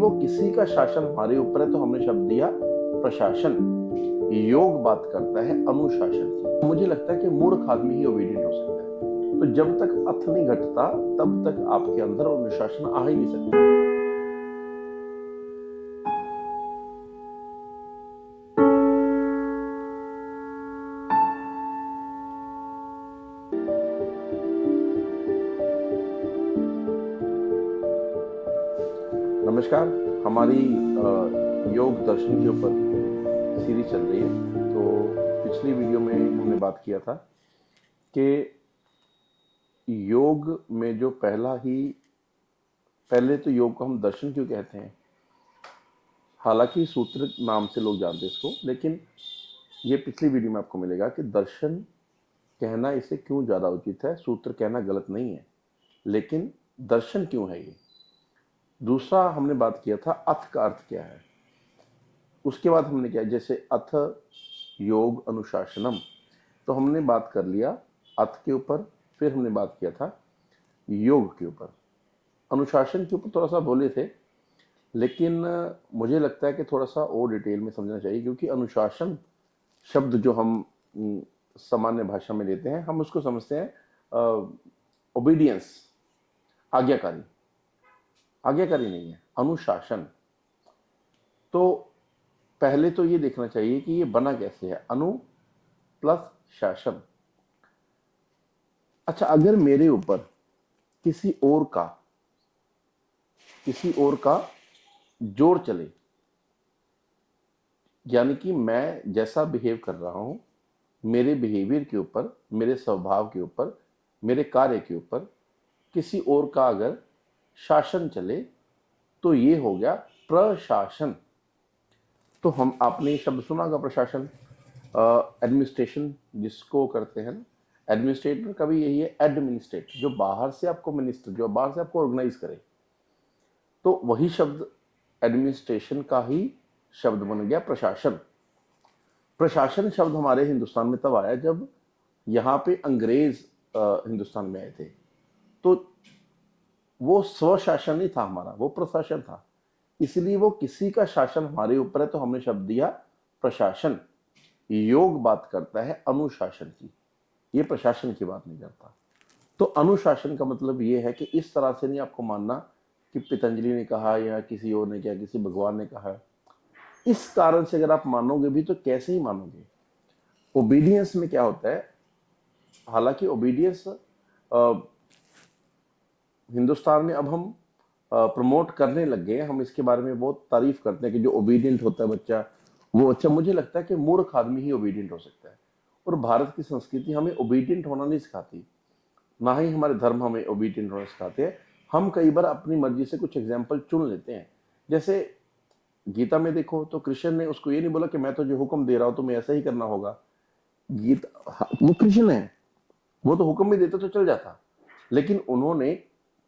वो किसी का शासन हमारे ऊपर है तो हमने शब्द दिया प्रशासन। योग बात करता है अनुशासन की। मुझे लगता है कि मूर्ख आदमी ही ओबीडियंट हो सकता है। तो जब तक अर्थ नहीं घटता तब तक आपके अंदर अनुशासन आ ही नहीं सकता। नमस्कार, हमारी योग दर्शन के ऊपर सीरीज चल रही है। तो पिछली वीडियो में हमने बात किया था कि योग में जो पहले तो योग को हम दर्शन क्यों कहते हैं। हालांकि सूत्र नाम से लोग जानते हैं इसको, लेकिन ये पिछली वीडियो में आपको मिलेगा कि दर्शन कहना इसे क्यों ज़्यादा उचित है। सूत्र कहना गलत नहीं है, लेकिन दर्शन क्यों है ये। दूसरा हमने बात किया था अथ का अर्थ क्या है। उसके बाद हमने क्या, जैसे अथ योग अनुशासनम, तो हमने बात कर लिया अथ के ऊपर, फिर हमने बात किया था योग के ऊपर। अनुशासन के ऊपर थोड़ा सा बोले थे, लेकिन मुझे लगता है कि थोड़ा सा और डिटेल में समझना चाहिए, क्योंकि अनुशासन शब्द जो हम सामान्य भाषा में लेते हैं, हम उसको समझते हैं ओबीडियंस, आज्ञाकारी। आज्ञाकारी नहीं है अनुशासन। तो पहले तो ये देखना चाहिए कि ये बना कैसे है, अनु प्लस शासन। अच्छा, अगर मेरे ऊपर किसी और का जोर चले, यानी कि मैं जैसा बिहेव कर रहा हूं, मेरे बिहेवियर के ऊपर, मेरे स्वभाव के ऊपर, मेरे कार्य के ऊपर किसी और का अगर शासन चले, तो ये हो गया प्रशासन। तो आपने ये शब्द सुना होगा प्रशासन, एडमिनिस्ट्रेशन जिसको करते हैं ना, एडमिनिस्ट्रेटर का भी यही है, एडमिनिस्ट्रेट, जो बाहर से आपको मिनिस्टर, जो बाहर से आपको ऑर्गेनाइज करे। तो वही शब्द एडमिनिस्ट्रेशन का ही शब्द बन गया प्रशासन। प्रशासन शब्द हमारे हिंदुस्तान में तब आया जब यहाँ पे अंग्रेज हिंदुस्तान में आए थे। तो वो स्वशासन नहीं था हमारा, वो प्रशासन था। इसलिए वो किसी का शासन हमारे ऊपर है तो हमने शब्द दिया प्रशासन। योग बात करता है अनुशासन की, ये प्रशासन की बात नहीं करता। तो अनुशासन का मतलब ये है कि इस तरह से नहीं आपको मानना कि पतंजलि ने कहा या किसी और ने क्या, किसी भगवान ने कहा। इस कारण से अगर आप मानोगे भी तो कैसे ही मानोगे। ओबीडियंस में क्या होता है, हालांकि ओबीडियंस हिंदुस्तान में अब हम प्रमोट करने लग गए, हम इसके बारे में बहुत तारीफ करते हैं कि जो ओबीडियंट होता है बच्चा वो अच्छा। मुझे लगता है कि मूर्ख आदमी ही ओबीडियंट हो सकता है, और भारत की संस्कृति हमें ओबीडियंट होना नहीं सिखाती, ना ही हमारे धर्म हमें ओबीडियंट होना सिखाते हैं। हम कई बार अपनी मर्जी से कुछ एग्जाम्पल चुन लेते हैं। जैसे गीता में देखो तो कृष्ण ने उसको ये नहीं बोला कि मैं तो जो हुक्म दे रहा हूं तुम्हें ऐसा ही करना होगा। गीता, वो कृष्ण है, वो तो हुक्म भी देते तो चल जाता, लेकिन उन्होंने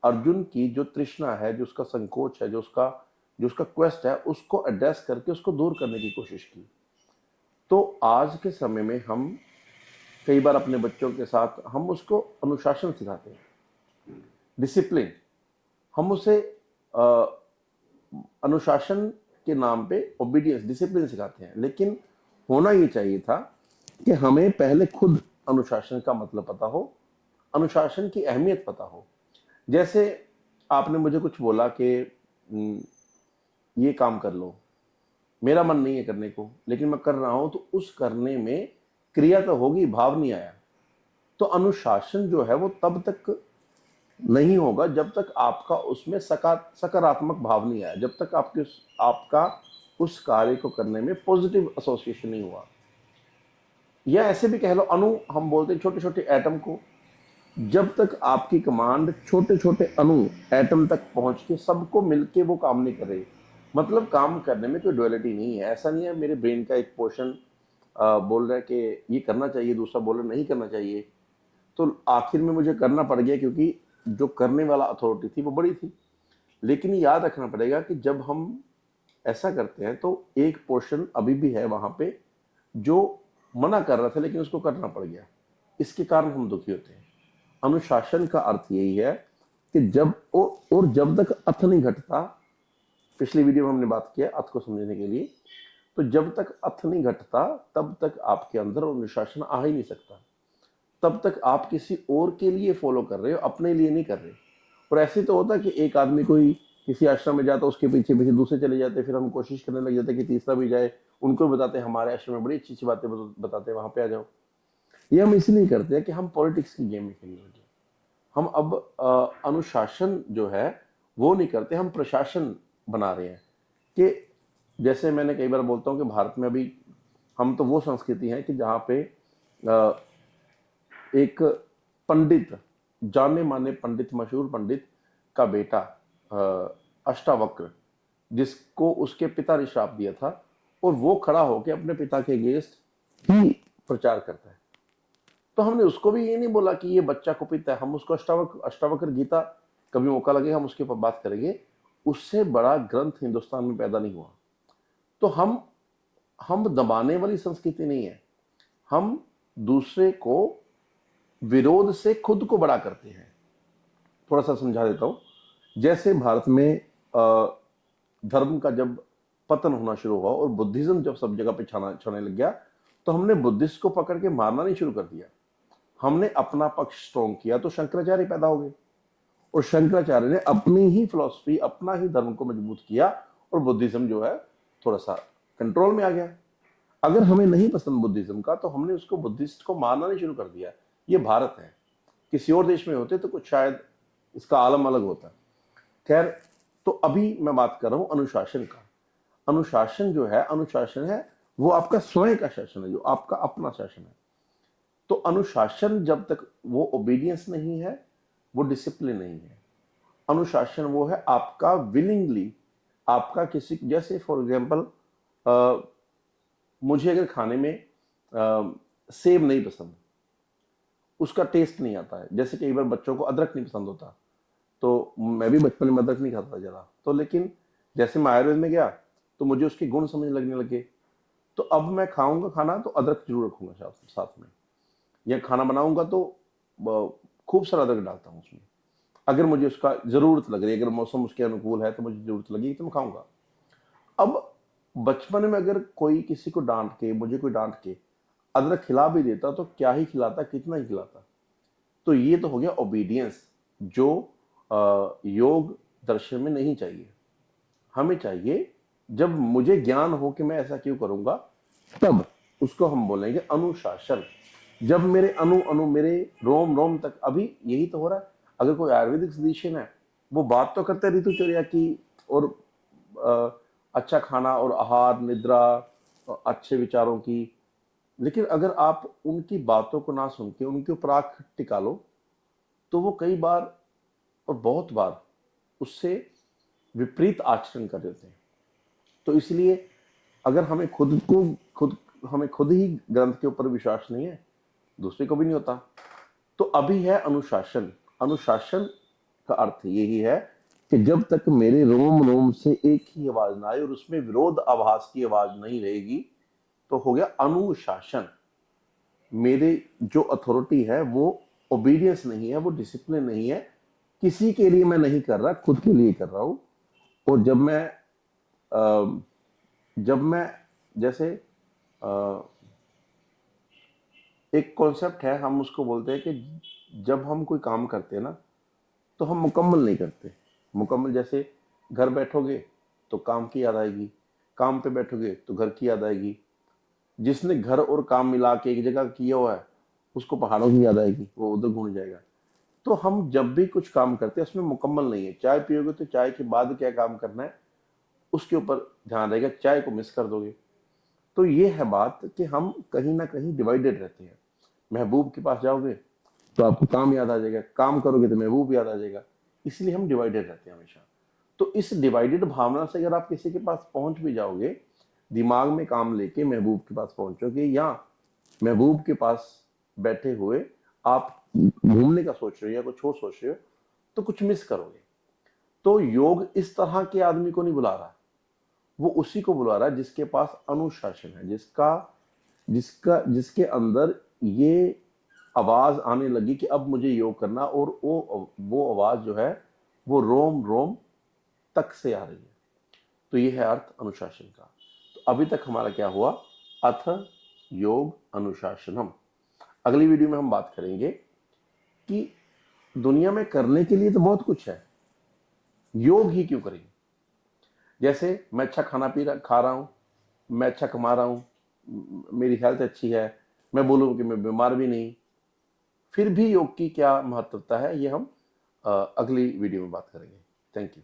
अर्जुन की जो तृष्णा है, जो उसका संकोच है, जो उसका क्वेस्ट है, उसको एड्रेस करके उसको दूर करने की कोशिश की। तो आज के समय में हम कई बार अपने बच्चों के साथ हम उसको अनुशासन सिखाते हैं, डिसिप्लिन। हम उसे अनुशासन के नाम पे ओबीडियंस, डिसिप्लिन सिखाते हैं। लेकिन होना ये चाहिए था कि हमें पहले खुद अनुशासन का मतलब पता हो, अनुशासन की अहमियत पता हो। जैसे आपने मुझे कुछ बोला कि ये काम कर लो, मेरा मन नहीं है करने को, लेकिन मैं कर रहा हूं, तो उस करने में क्रिया तो होगी, भाव नहीं आया। तो अनुशासन जो है वो तब तक नहीं होगा जब तक आपका उसमें सकारात्मक भाव नहीं आया, जब तक आपका उस कार्य को करने में पॉजिटिव एसोसिएशन नहीं हुआ। या ऐसे भी कह लो, अणु हम बोलते हैं छोटे छोटे एटम को। जब तक आपकी कमांड छोटे छोटे अणु एटम तक पहुंच के सबको मिलके वो काम नहीं कर रही, मतलब काम करने में कोई डुअलिटी नहीं है। ऐसा नहीं है मेरे ब्रेन का एक पोर्शन बोल रहा है कि ये करना चाहिए, दूसरा बोल रहा नहीं करना चाहिए, तो आखिर में मुझे करना पड़ गया, क्योंकि जो करने वाला अथॉरिटी थी वो बड़ी थी। लेकिन याद रखना पड़ेगा कि जब हम ऐसा करते हैं तो एक पोर्शन अभी भी है वहां पे जो मना कर रहा था, लेकिन उसको करना पड़ गया। इसके कारण हम दुखी होते हैं। अनुशासन का अर्थ यही है कि जब तक अथ नहीं घटता पिछली वीडियो में हमने बात किया अर्थ को समझने के लिए। तो जब तक अर्थ नहीं घटता तब तक आपके अंदर अनुशासन आ ही नहीं सकता। तब तक आप किसी और के लिए फॉलो कर रहे हो, अपने लिए नहीं कर रहे। और ऐसे तो होता है कि एक आदमी कोई किसी आश्रम में जाता, उसके पीछे पीछे दूसरे चले जाते, फिर हम कोशिश करने लग जाते कि तीसरा भी जाए, उनको भी बताते हमारे आश्रम में बड़ी अच्छी अच्छी बातें बताते हैं, वहां पे आ जाओ। ये हम इसलिए करते हैं कि हम पॉलिटिक्स की गेम में खेलने लगे। हम अब अनुशासन जो है वो नहीं करते, हम प्रशासन बना रहे हैं। कि जैसे मैंने कई बार बोलता हूँ कि भारत में अभी हम तो वो संस्कृति है कि जहाँ पे एक पंडित, जाने माने पंडित, मशहूर पंडित का बेटा अष्टावक्र, जिसको उसके पिता ने श्राप दिया था, और वो खड़ा होकर अपने पिता के अगेंस्ट ही प्रचार करता है। तो हमने उसको भी ये नहीं बोला कि ये बच्चा कुपित है, हम उसको अष्टावक्र गीता, कभी मौका लगे हम उसके ऊपर बात करेंगे। उससे बड़ा ग्रंथ हिंदुस्तान में पैदा नहीं हुआ। तो हम दबाने वाली संस्कृति नहीं है, हम दूसरे को विरोध से खुद को बड़ा करते हैं। थोड़ा सा समझा देता हूं। जैसे भारत में धर्म का जब पतन होना शुरू हुआ और बुद्धिज्म जब सब जगह पे छाने लग गया, तो हमने बुद्धिस्ट को पकड़ के मारना नहीं शुरू कर दिया, हमने अपना पक्ष स्ट्रॉन्ग किया। तो शंकराचार्य पैदा हो गए, और शंकराचार्य ने अपनी ही फिलॉसफी, अपना ही धर्म को मजबूत किया, और बुद्धिज्म जो है थोड़ा सा कंट्रोल में आ गया। अगर हमें नहीं पसंद बुद्धिज्म का, तो हमने उसको, बुद्धिस्ट को मारना नहीं शुरू कर दिया। ये भारत है, किसी और देश में होते तो कुछ शायद इसका आलम अलग होता। खैर, तो अभी मैं बात कर रहा हूं अनुशासन का। अनुशासन जो है, अनुशासन है वो आपका स्वयं का शासन है, जो आपका अपना शासन है। तो अनुशासन जब तक वो ओबीडियंस नहीं है, वो डिसिप्लिन नहीं है। अनुशासन वो है आपका विलिंगली, आपका किसी, जैसे फॉर एग्जांपल मुझे अगर खाने में सेब नहीं पसंद, उसका टेस्ट नहीं आता है, जैसे कई बार बच्चों को अदरक नहीं पसंद होता, तो मैं भी बचपन में अदरक नहीं खाता था जरा, तो लेकिन जैसे मैं आयुर्वेद में गया तो मुझे उसके गुण समझ लगने लगे। तो अब मैं खाऊंगा खाना तो अदरक जरूर रखूंगा साथ में, या खाना बनाऊंगा तो खूब सारा अदरक डालता हूँ उसमें। अगर मुझे उसका जरूरत लग रही है, अगर मौसम उसके अनुकूल है तो मुझे जरूरत लगी तो मैं खाऊंगा। अब बचपन में अगर कोई किसी को डांट के, मुझे कोई डांट के अदरक खिला भी देता तो क्या ही खिलाता, कितना ही खिलाता। तो ये तो हो गया ओबीडियंस, जो योग दर्शन में नहीं चाहिए। हमें चाहिए, जब मुझे ज्ञान हो कि मैं ऐसा क्यों करूंगा, तब उसको हम बोलेंगे अनुशासन। जब मेरे अनु अनु, मेरे रोम रोम तक, अभी यही तो हो रहा है। अगर कोई आयुर्वेदिक फिजिशियन है, वो बात तो करते हैं ऋतुचर्या की, और अच्छा खाना और आहार, निद्रा, अच्छे विचारों की, लेकिन अगर आप उनकी बातों को ना सुन के उनके ऊपर आंख टिका लो, तो वो कई बार और बहुत बार उससे विपरीत आचरण कर देते हैं। तो इसलिए अगर हमें खुद ही ग्रंथ के ऊपर विश्वास नहीं है, दूसरे को भी नहीं होता। तो अभी है अनुशासन। अनुशासन का अर्थ यही है कि जब तक मेरे रोम रोम से एक ही आवाज ना आए और उसमें विरोध आभास की आवाज नहीं रहेगी, तो हो गया अनुशासन। मेरे जो अथॉरिटी है वो ओबीडियंस नहीं है, वो डिसिप्लिन नहीं है। किसी के लिए मैं नहीं कर रहा, खुद के लिए कर रहा हूं। और जब मैं जैसे एक कॉन्सेप्ट है, हम उसको बोलते हैं कि जब हम कोई काम करते हैं ना, तो हम मुकम्मल नहीं करते। मुकम्मल जैसे घर बैठोगे तो काम की याद आएगी, काम पे बैठोगे तो घर की याद आएगी। जिसने घर और काम मिला के एक जगह किया हुआ है, उसको पहाड़ों की याद आएगी, वो उधर घूम जाएगा। तो हम जब भी कुछ काम करते हैं उसमें मुकम्मल नहीं है। चाय पियोगे तो चाय के बाद क्या काम करना है उसके ऊपर ध्यान रहेगा, चाय को मिस कर दोगे। तो ये है बात कि हम कहीं ना कहीं डिवाइडेड रहते हैं। महबूब के पास जाओगे तो आपको काम याद आ जाएगा, काम करोगे तो महबूब याद आ जाएगा। इसलिए हम डिवाइडेड रहते हैं हमेशा। तो इस डिवाइडेड भावना से अगर आप किसी के पास पहुंच भी जाओगे, दिमाग में काम लेके महबूब के पास पहुंचोगे, या महबूब के पास बैठे हुए आप घूमने का सोच रहे हो या कुछ और सोच रहे हो, तो कुछ मिस करोगे। तो योग इस तरह के आदमी को नहीं बुला रहा, वो उसी को बुला रहा है जिसके पास अनुशासन है, जिसके अंदर ये आवाज आने लगी कि अब मुझे योग करना, और वो आवाज जो है वो रोम रोम तक से आ रही है। तो ये है अर्थ अनुशासन का। तो अभी तक हमारा क्या हुआ, अथ योग अनुशासनम। अगली वीडियो में हम बात करेंगे कि दुनिया में करने के लिए तो बहुत कुछ है, योग ही क्यों करें। जैसे मैं अच्छा खाना खा रहा हूं, मैं अच्छा कमा रहा हूं, मेरी हेल्थ अच्छी है, मैं बोलूं कि मैं बीमार भी नहीं, फिर भी योग की क्या महत्वता है, ये हम अगली वीडियो में बात करेंगे। Thank you.